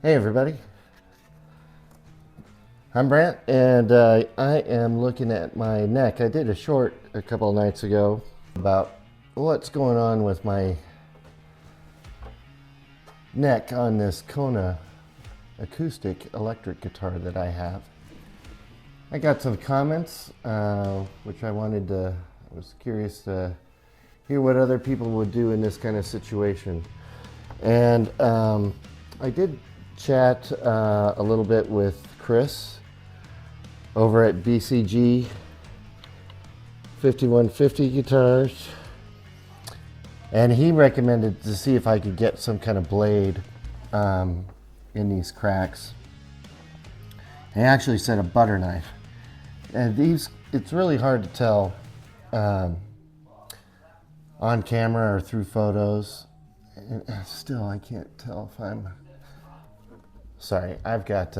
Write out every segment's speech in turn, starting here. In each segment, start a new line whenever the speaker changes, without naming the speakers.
Hey everybody, I'm Brant, and I am looking at my neck. I did a short a couple of nights ago about what's going on with my neck on this Kona acoustic electric guitar that I have. I got some comments, which I was curious to hear what other people would do in this kind of situation. And I did chat a little bit with Chris over at BCG 5150 Guitars, and he recommended to see if I could get some kind of blade in these cracks. He actually said a butter knife, and it's really hard to tell on camera or through photos. And still, I can't tell if I'm sorry. I've got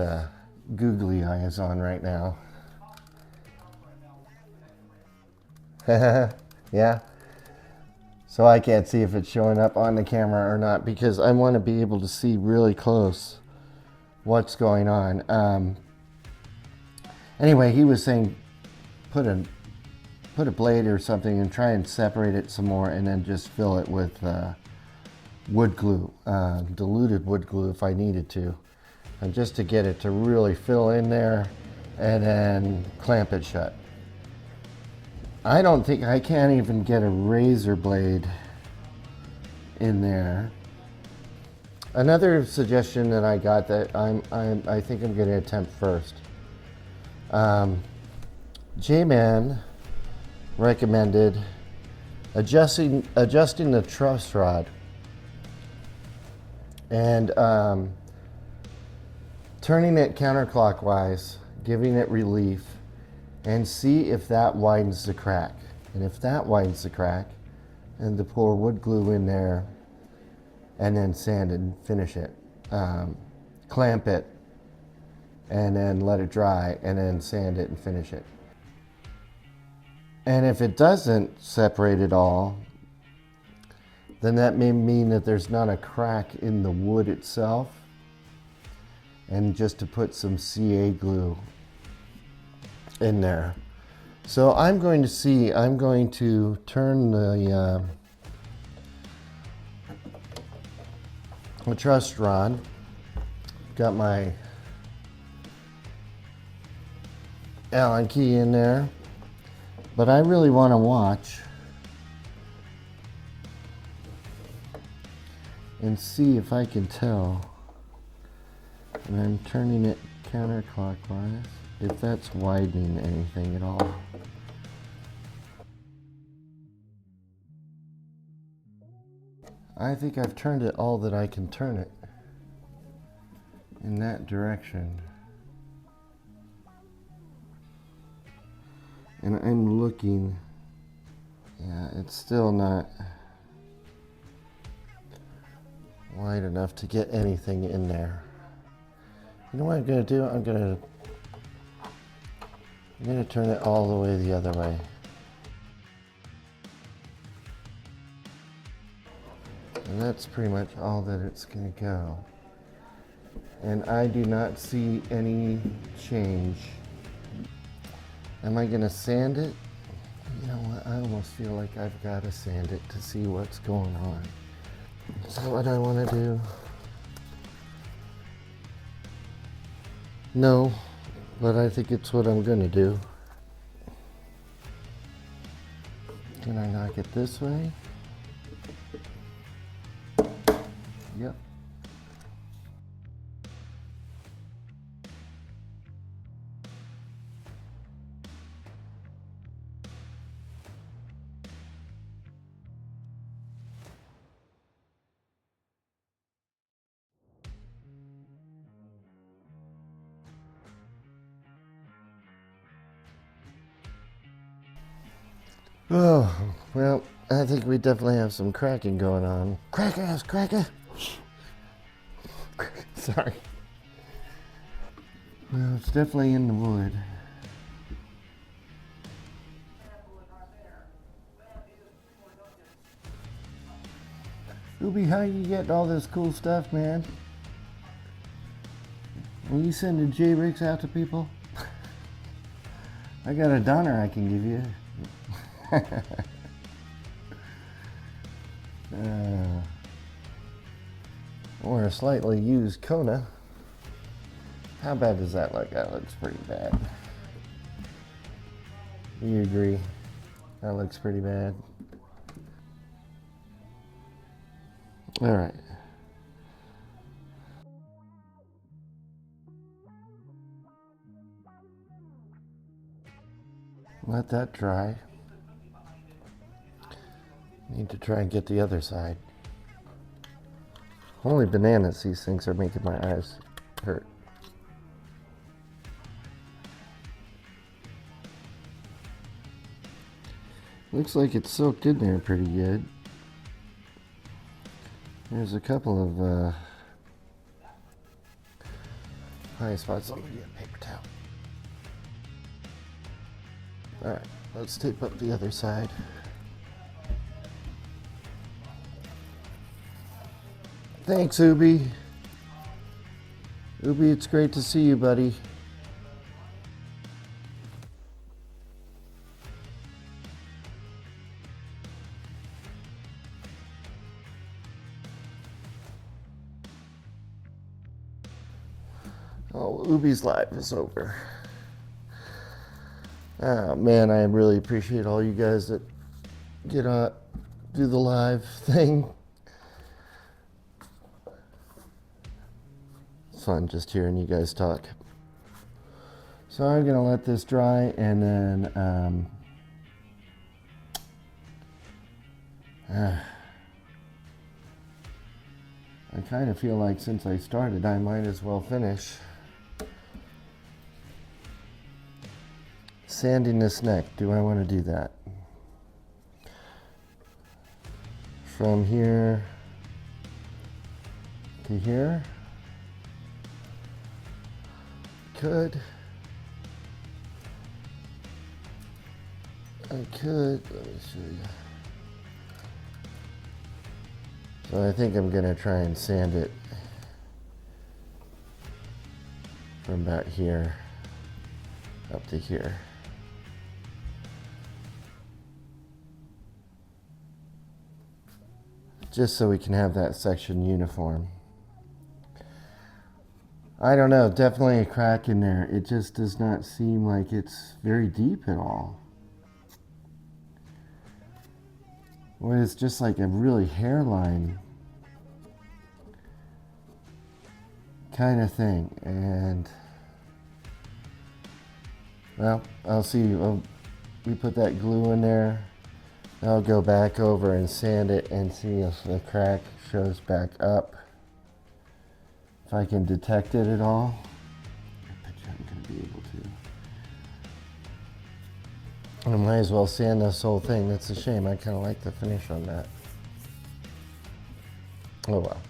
googly eyes on right now. Yeah, so I can't see if it's showing up on the camera or not because I want to be able to see really close what's going on. Anyway, he was saying put a blade or something and try and separate it some more, and then just fill it with wood glue, diluted wood glue if I needed to, and just to get it to really fill in there and then clamp it shut. I don't think I can't even get a razor blade in there. Another suggestion that I got that I think I'm going to attempt first. J-Man recommended adjusting the truss rod and turning it counterclockwise, giving it relief, and see if that widens the crack. And if that widens the crack, and to pour wood glue in there, and then sand and finish it. Clamp it, and then let it dry, and then sand it and finish it. And if it doesn't separate at all, then that may mean that there's not a crack in the wood itself, and just to put some CA glue in there. So I'm going to turn the truss rod. Got my Allen key in there, but I really want to watch and see if I can tell. And I'm turning it counterclockwise, if that's widening anything at all. I think I've turned it all that I can turn it in that direction. And I'm looking, yeah, it's still not wide enough to get anything in there. You know what I'm going to do? I'm going to turn it all the way the other way. And that's pretty much all that it's going to go. And I do not see any change. Am I going to sand it? You know what? I almost feel like I've got to sand it to see what's going on. Is that what I want to do? No, but I think it's what I'm going to do. Can I knock it this way? Yep. Oh, well, I think we definitely have some cracking going on. Cracker! Sorry. Well, it's definitely in the wood. Ruby, how you get all this cool stuff, man? Are you sending J-Rigs out to people? I got a Donner I can give you. Or a slightly used Kona. How bad does that look? That looks pretty bad. Do you agree? That looks pretty bad. All right. Let that dry. Need to try and get the other side. Holy bananas, these things are making my eyes hurt. Looks like it's soaked in there pretty good. There's a couple of high spots. Let me get a paper towel. Alright, let's tape up the other side. Thanks, Ubi. Ubi, it's great to see you, buddy. Oh, Ubi's live is over. Oh man, I really appreciate all you guys that get on, do the live thing. It's fun just hearing you guys talk. So I'm gonna let this dry, and then I kind of feel like since I started, I might as well finish sanding this neck. Do I want to do that? From here to here? Could. I could. Let me show you. So I think I'm going to try and sand it from about here up to here. Just so we can have that section uniform. I don't know, definitely a crack in there. It just does not seem like it's very deep at all. Well, it's just like a really hairline kind of thing. And, well, I'll see. We put that glue in there. I'll go back over and sand it and see if the crack shows back up. If I can detect it at all. I bet you I'm going to be able to. I might as well sand this whole thing. That's a shame. I kind of like the finish on that. Oh well.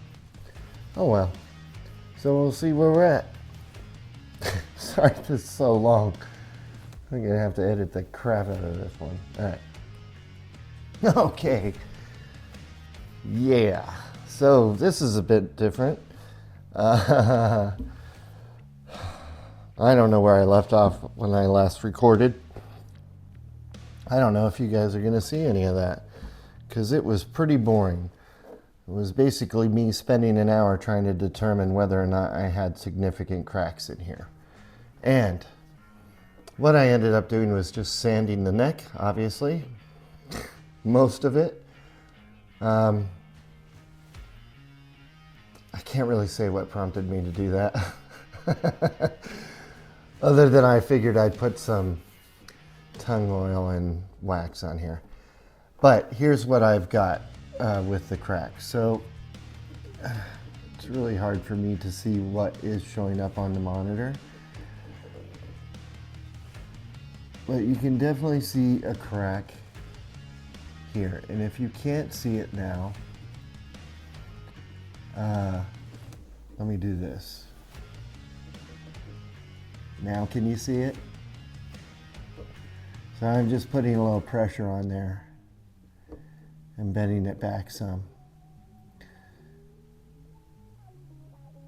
Oh well. So we'll see where we're at. Sorry this is so long. I'm going to have to edit the crap out of this one. Alright. Okay. Yeah. So this is a bit different. I don't know where I left off when I last recorded. I don't know if you guys are going to see any of that, because it was pretty boring. It was basically me spending an hour trying to determine whether or not I had significant cracks in here. And what I ended up doing was just sanding the neck, obviously. Most of it. I can't really say what prompted me to do that. Other than I figured I'd put some tongue oil and wax on here. But here's what I've got with the crack. So it's really hard for me to see what is showing up on the monitor. But you can definitely see a crack here. And if you can't see it now, let me do this. Now can you see it? So I'm just putting a little pressure on there and bending it back some.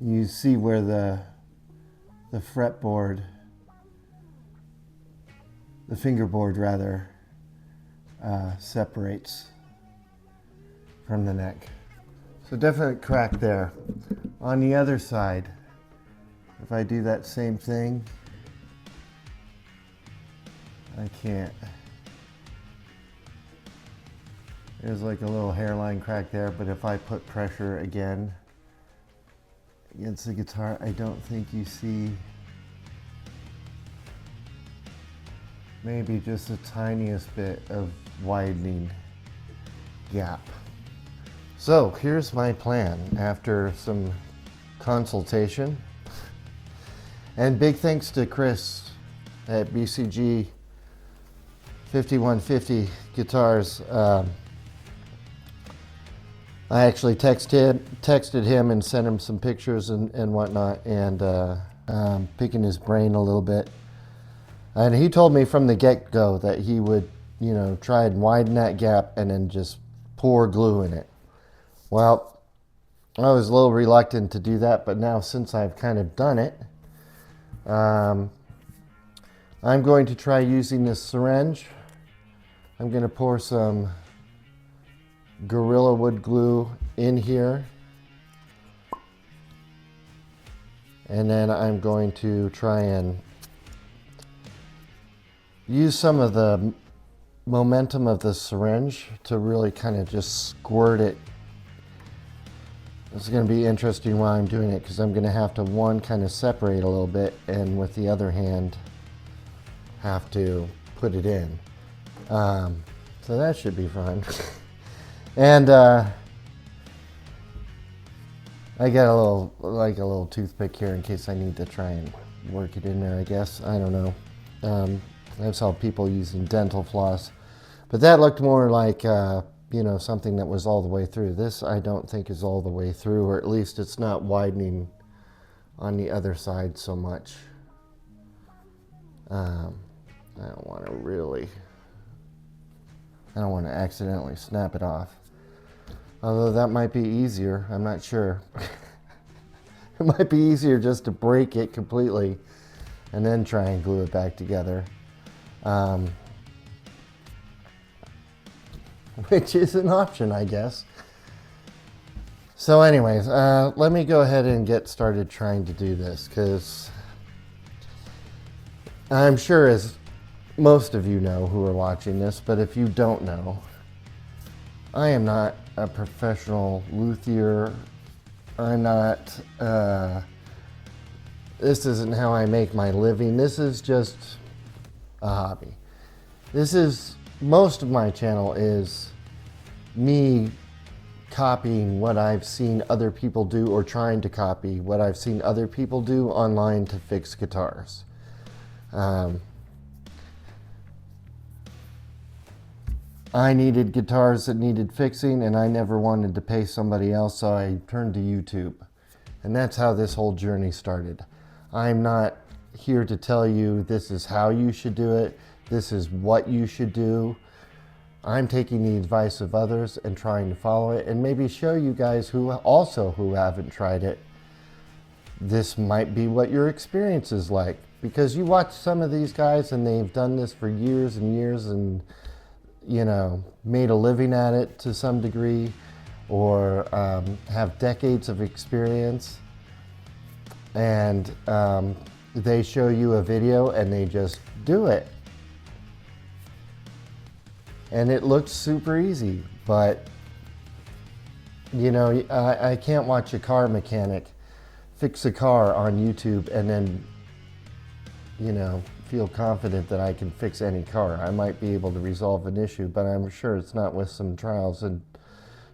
You see where the the fretboard, the fingerboard rather, separates from the neck. So definite crack there. On the other side, if I do that same thing, I can't. There's like a little hairline crack there, but if I put pressure again against the guitar, I don't think you see. Maybe just the tiniest bit of widening gap. So here's my plan after some consultation. And big thanks to Chris at BCG 5150 Guitars. I actually texted him and sent him some pictures and whatnot, and picking his brain a little bit. And he told me from the get-go that he would, you know, try and widen that gap and then just pour glue in it. Well, I was a little reluctant to do that, but now since I've kind of done it, I'm going to try using this syringe. I'm going to pour some Gorilla Wood glue in here. And then I'm going to try and use some of the momentum of the syringe to really kind of just squirt it. This is going to be interesting while I'm doing it, because I'm going to have to, one, kind of separate a little bit, and with the other hand have to put it in. So that should be fun. And I got a little toothpick here in case I need to try and work it in there, I guess. I don't know. I've saw people using dental floss, but that looked more like you know, something that was all the way through. This I don't think is all the way through, or at least it's not widening on the other side so much. I don't want to accidentally snap it off. Although that might be easier, I'm not sure. It might be easier just to break it completely and then try and glue it back together. Which is an option, I guess. So anyways, let me go ahead and get started trying to do this, because I'm sure, as most of you know who are watching this, but if you don't know, I am not a professional luthier. I'm not, this isn't how I make my living. This is just a hobby. Most of my channel is me copying what I've seen other people do, or trying to copy what I've seen other people do online to fix guitars. I needed guitars that needed fixing, and I never wanted to pay somebody else, so I turned to YouTube. And that's how this whole journey started. I'm not here to tell you this is how you should do it, this is what you should do. I'm taking the advice of others and trying to follow it, and maybe show you guys who haven't tried it, this might be what your experience is like. Because you watch some of these guys and they've done this for years and years, and you know, made a living at it to some degree, or have decades of experience, and they show you a video and they just do it. And it looks super easy, but you know, I can't watch a car mechanic fix a car on YouTube and then, you know, feel confident that I can fix any car. I might be able to resolve an issue, but I'm sure it's not with some trials and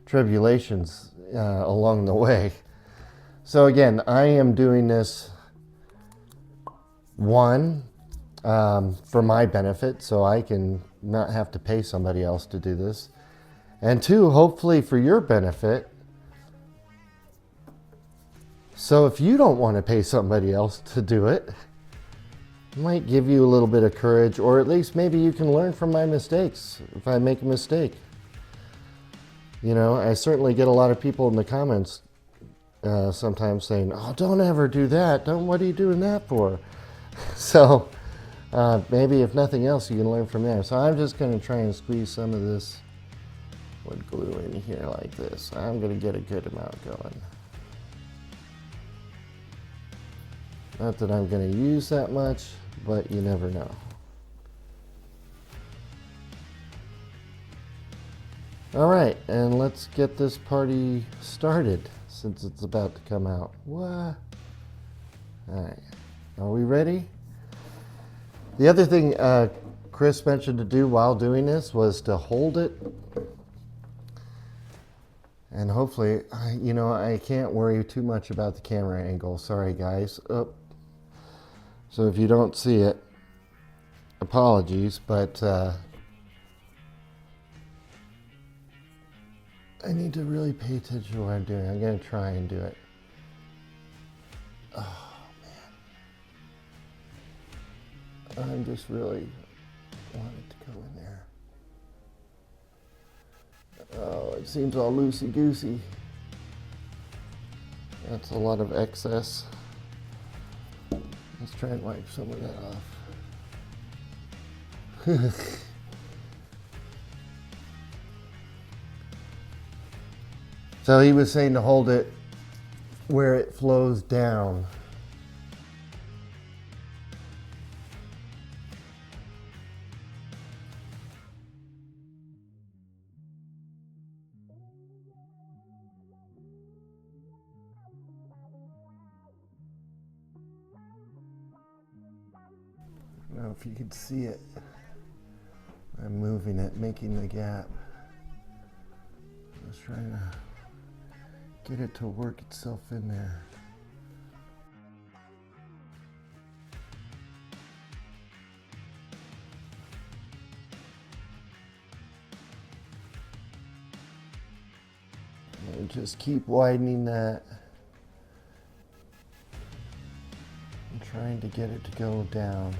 tribulations along the way. So again, I am doing this, one, for my benefit, so I can not have to pay somebody else to do this, and two, hopefully for your benefit. So if you don't want to pay somebody else to do it, it might give you a little bit of courage, or at least maybe you can learn from my mistakes if I make a mistake. You know, I certainly get a lot of people in the comments sometimes saying, "Oh, don't ever do that. Don't. What are you doing that for?" So maybe if nothing else, you can learn from there. So I'm just going to try and squeeze some of this wood glue in here like this. I'm going to get a good amount going. Not that I'm going to use that much, but you never know. All right, and let's get this party started since it's about to come out. What? All right, are we ready? The other thing Chris mentioned to do while doing this was to hold it. And hopefully, you know, I can't worry too much about the camera angle. Sorry, guys. Oh. So if you don't see it, apologies, but I need to really pay attention to what I'm doing. I'm going to try and do it. Oh, man. I'm just really wanting to go in there. Oh, it seems all loosey-goosey. That's a lot of excess. Let's try and wipe some of that off. So he was saying to hold it where it flows down. I don't know if you could see it. I'm moving it, making the gap. Just trying to get it to work itself in there. And just keep widening that. I'm trying to get it to go down.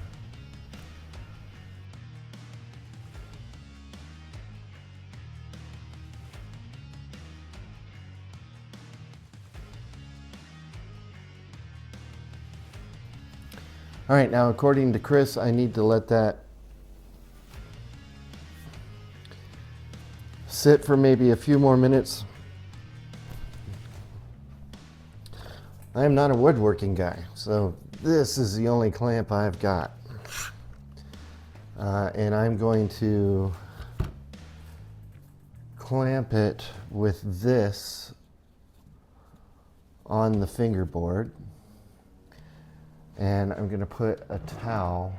All right, now according to Chris, I need to let that sit for maybe a few more minutes. I am not a woodworking guy, so this is the only clamp I've got. And I'm going to clamp it with this on the fingerboard. And I'm going to put a towel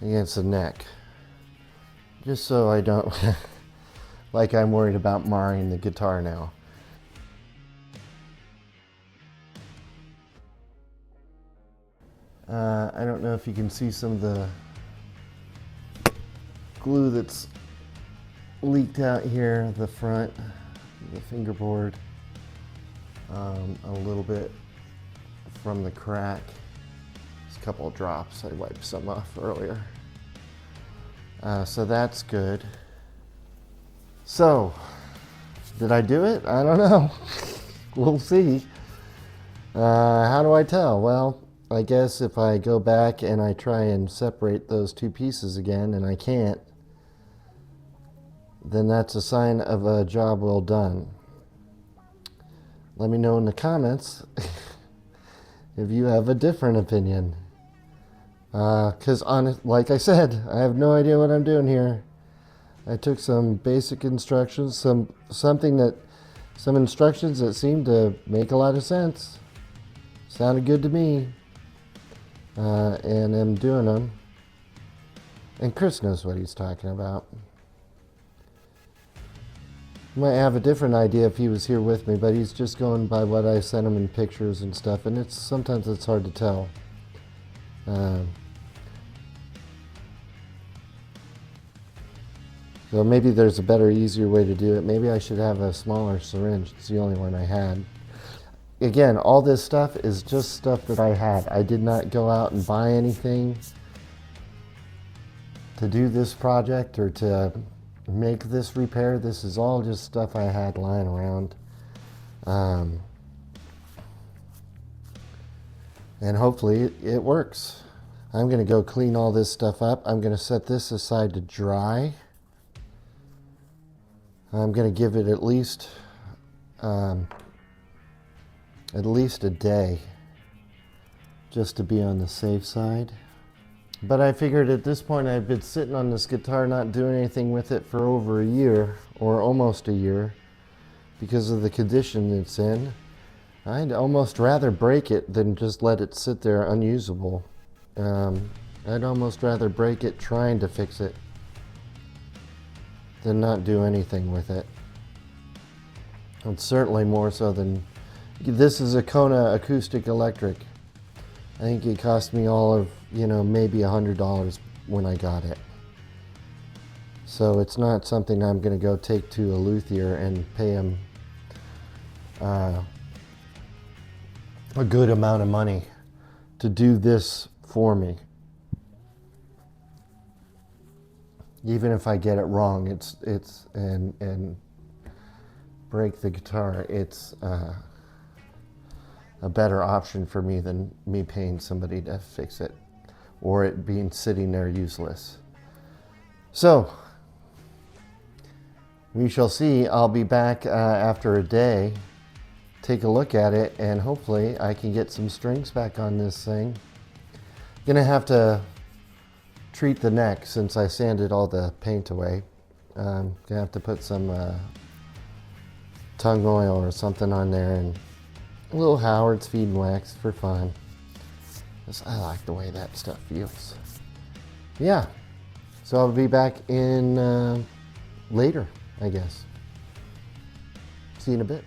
against the neck, just so I don't, like I'm worried about marring the guitar now. I don't know if you can see some of the glue that's leaked out here, the front, the fingerboard, a little bit from the crack. There's a couple of drops. I wiped some off earlier. So that's good. So, did I do it? I don't know. We'll see. How do I tell? Well, I guess if I go back and I try and separate those two pieces again, and I can't, then that's a sign of a job well done. Let me know in the comments if you have a different opinion. Because like I said, I have no idea what I'm doing here. I took some basic instructions, some instructions that seemed to make a lot of sense. Sounded good to me. And I'm doing them. And Chris knows what he's talking about. Might have a different idea if he was here with me, but he's just going by what I sent him in pictures and stuff, and sometimes it's hard to tell. So maybe there's a better, easier way to do it. Maybe I should have a smaller syringe. It's the only one I had. Again, all this stuff is just stuff that I had. I did not go out and buy anything. to do this project or to make this repair. This is all just stuff I had lying around. And hopefully it works. I'm going to go clean all this stuff up. I'm going to set this aside to dry. I'm going to give it at least a day just to be on the safe side. But I figured at this point I've been sitting on this guitar not doing anything with it for over a year, or almost a year, because of the condition it's in. I'd almost rather break it than just let it sit there unusable. I'd almost rather break it trying to fix it than not do anything with it. And certainly more so than... This is a Kona Acoustic Electric. I think it cost me all of, maybe $100 when I got it. So it's not something I'm going to go take to a luthier and pay him a good amount of money to do this for me. Even if I get it wrong, and break the guitar, it's a better option for me than me paying somebody to fix it, or it being sitting there useless. So we shall see. I'll be back after a day, take a look at it, and hopefully I can get some strings back on this thing. Gonna have to treat the neck since I sanded all the paint away. Gonna have to put some tung oil or something on there, and a little Howard's feed and wax for fun. I like the way that stuff feels. Yeah, so I'll be back in later, I guess. See you in a bit.